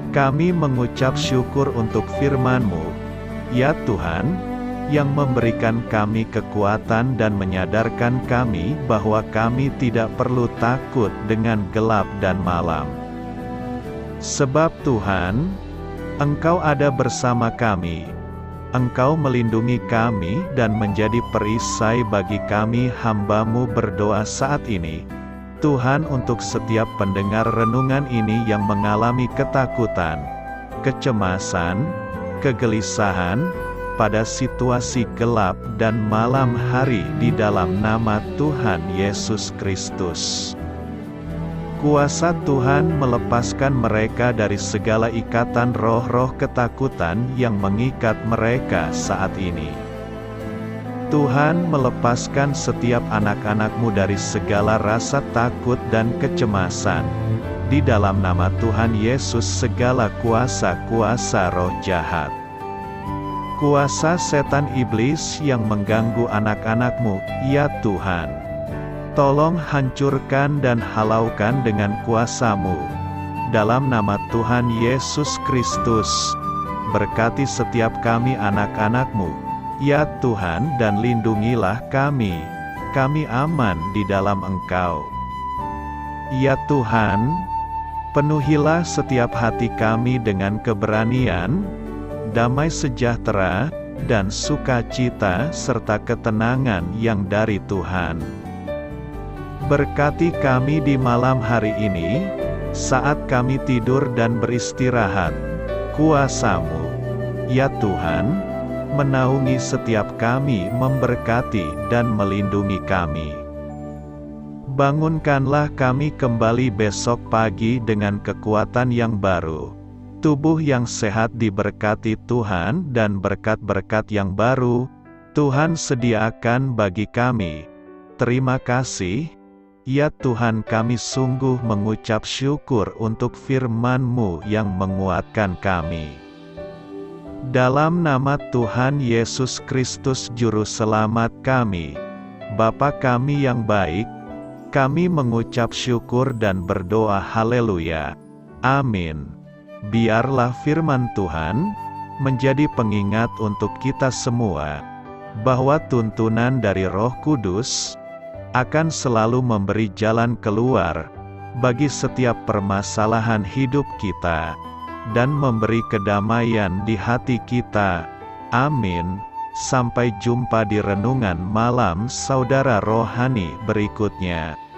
Kami mengucap syukur untuk firman-Mu, ya Tuhan, yang memberikan kami kekuatan dan menyadarkan kami bahwa kami tidak perlu takut dengan gelap dan malam. Sebab Tuhan, Engkau ada bersama kami. Engkau melindungi kami dan menjadi perisai bagi kami hamba-Mu berdoa saat ini. Tuhan, untuk setiap pendengar renungan ini yang mengalami ketakutan, kecemasan, kegelisahan, pada situasi gelap dan malam hari di dalam nama Tuhan Yesus Kristus. Kuasa Tuhan melepaskan mereka dari segala ikatan roh-roh ketakutan yang mengikat mereka saat ini. Tuhan melepaskan setiap anak-anak-Mu dari segala rasa takut dan kecemasan. Di dalam nama Tuhan Yesus segala kuasa-kuasa roh jahat, kuasa setan iblis yang mengganggu anak-anak-Mu, ya Tuhan, tolong hancurkan dan halaukan dengan kuasa-Mu. Dalam nama Tuhan Yesus Kristus, berkati setiap kami anak-anak-Mu, ya Tuhan, dan lindungilah kami. Kami aman di dalam Engkau. Ya Tuhan, penuhilah setiap hati kami dengan keberanian, damai sejahtera, dan sukacita serta ketenangan yang dari Tuhan. Berkati kami di malam hari ini, saat kami tidur dan beristirahat. Kuasa-Mu, ya Tuhan, menaungi setiap kami, memberkati dan melindungi kami. Bangunkanlah kami kembali besok pagi dengan kekuatan yang baru, tubuh yang sehat diberkati Tuhan, dan berkat-berkat yang baru Tuhan sediakan bagi kami. Terima kasih, ya Tuhan, kami sungguh mengucap syukur untuk firman-Mu yang menguatkan kami. Dalam nama Tuhan Yesus Kristus Juru Selamat kami, Bapa kami yang baik, kami mengucap syukur dan berdoa haleluya. Amin. Biarlah firman Tuhan menjadi pengingat untuk kita semua, bahwa tuntunan dari Roh Kudus akan selalu memberi jalan keluar bagi setiap permasalahan hidup kita, dan memberi kedamaian di hati kita. Amin. Sampai jumpa di renungan malam saudara rohani berikutnya.